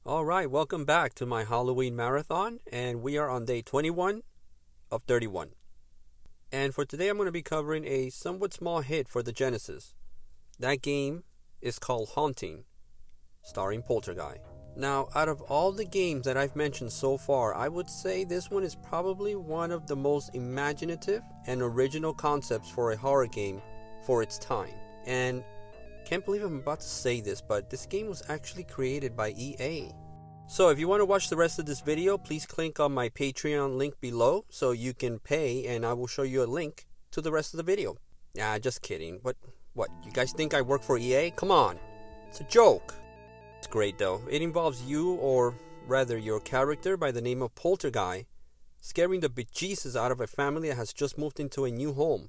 Alright, welcome back to my Halloween marathon, and we are on day 21 of 31. And for today I'm going to be covering a somewhat small hit for the Genesis. That game is called Haunting, starring Polterguy. Now, out of all the games that I've mentioned so far, I would say this one is probably one of the most imaginative and original concepts for a horror game for its time. And can't believe I'm about to say this, but this game was actually created by EA. So if you want to watch the rest of this video, please click on my Patreon link below so you can pay, and I will show you a link to the rest of the video. Nah, just kidding. What, you guys think I work for EA? Come on. It's a joke. It's great though. It involves you, or rather your character by the name of Polterguy, scaring the bejesus out of a family that has just moved into a new home.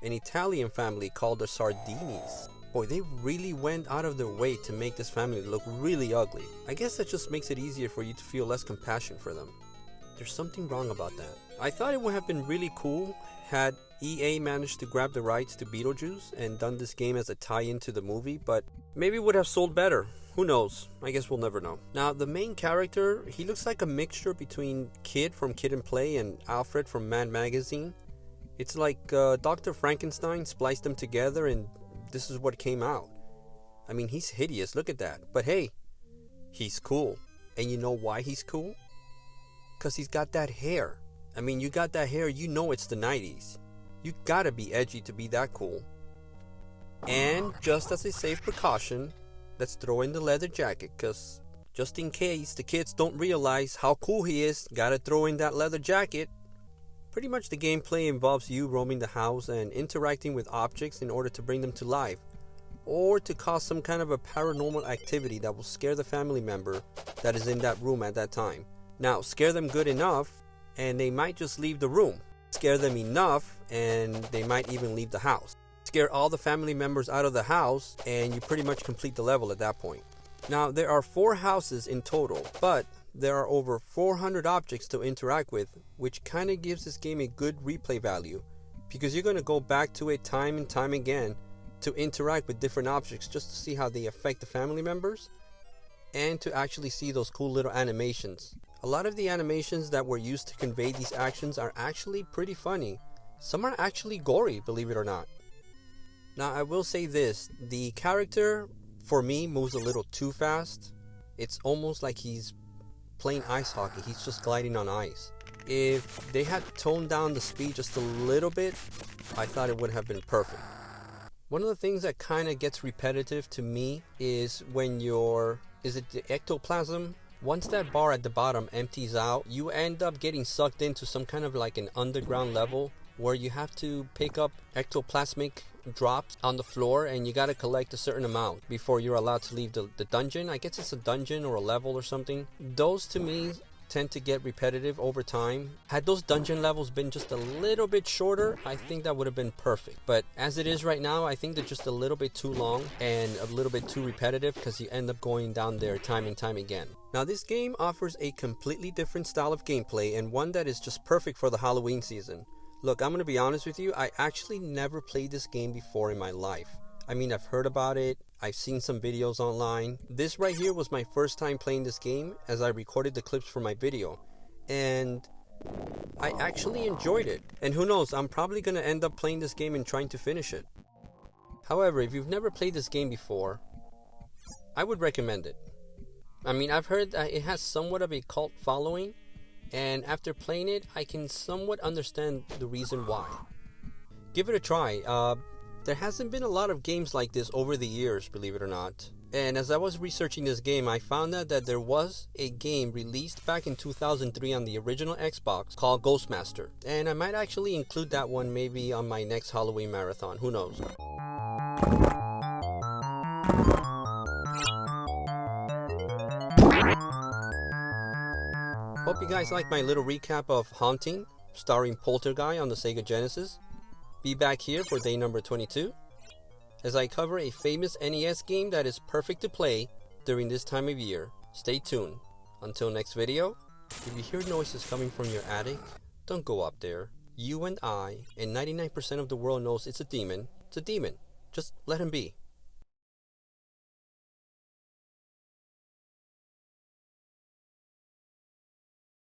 An Italian family called the Sardinis. Boy, they really went out of their way to make this family look really ugly. I guess that just makes it easier for you to feel less compassion for them. There's something wrong about that. I thought it would have been really cool had EA managed to grab the rights to Beetlejuice and done this game as a tie-in to the movie, but maybe it would have sold better. Who knows? I guess we'll never know. Now, the main character, he looks like a mixture between Kid from Kid and Play and Alfred from Mad Magazine. It's like Dr. Frankenstein spliced them together and this is what came out. I mean, he's hideous, look at that. But hey, he's cool. And you know why he's cool? Because he's got that hair. I mean, you got that hair, you know it's the 90s. You gotta be edgy to be that cool. And just as a safe precaution, let's throw in the leather jacket, because just in case the kids don't realize how cool he is, gotta throw in that leather jacket. Pretty much the gameplay involves you roaming the house and interacting with objects in order to bring them to life, or to cause some kind of a paranormal activity that will scare the family member that is in that room at that time. Now, scare them good enough and they might just leave the room. Scare them enough and they might even leave the house. Scare all the family members out of the house and you pretty much complete the level at that point. Now, there are 4 houses in total, but there are over 400 objects to interact with, which kind of gives this game a good replay value, because you're going to go back to it time and time again to interact with different objects just to see how they affect the family members and to actually see those cool little animations. A lot of the animations that were used to convey these actions are actually pretty funny. Some are actually gory, believe it or not. Now, I will say this, the character for me moves a little too fast. It's almost like he's playing ice hockey. He's just gliding on ice. If they had toned down the speed just a little bit, I thought it would have been perfect. One of the things that kind of gets repetitive to me is when is it the ectoplasm? Once that bar at the bottom empties out, you end up getting sucked into some kind of like an underground level where you have to pick up ectoplasmic drops on the floor and you got to collect a certain amount before you're allowed to leave the dungeon. I guess it's a dungeon or a level or something. Those to me tend to get repetitive over time. Had those dungeon levels been just a little bit shorter, I think that would have been perfect. But as it is right now, I think they're just a little bit too long and a little bit too repetitive because you end up going down there time and time again. Now, this game offers a completely different style of gameplay and one that is just perfect for the Halloween season. Look, I'm going to be honest with you, I actually never played this game before in my life. I mean, I've heard about it, I've seen some videos online. This right here was my first time playing this game as I recorded the clips for my video. And I actually enjoyed it. And who knows, I'm probably going to end up playing this game and trying to finish it. However, if you've never played this game before, I would recommend it. I mean, I've heard that it has somewhat of a cult following. And after playing it, I can somewhat understand the reason why. Give it a try. There hasn't been a lot of games like this over the years, believe it or not. And as I was researching this game, I found out that there was a game released back in 2003 on the original Xbox called Ghostmaster. And I might actually include that one maybe on my next Halloween marathon, who knows. Hope you guys like my little recap of Haunting, starring Polterguy on the Sega Genesis. Be back here for day number 22, as I cover a famous NES game that is perfect to play during this time of year. Stay tuned. Until next video, if you hear noises coming from your attic, don't go up there. You and I, and 99% of the world knows it's a demon. It's a demon. Just let him be.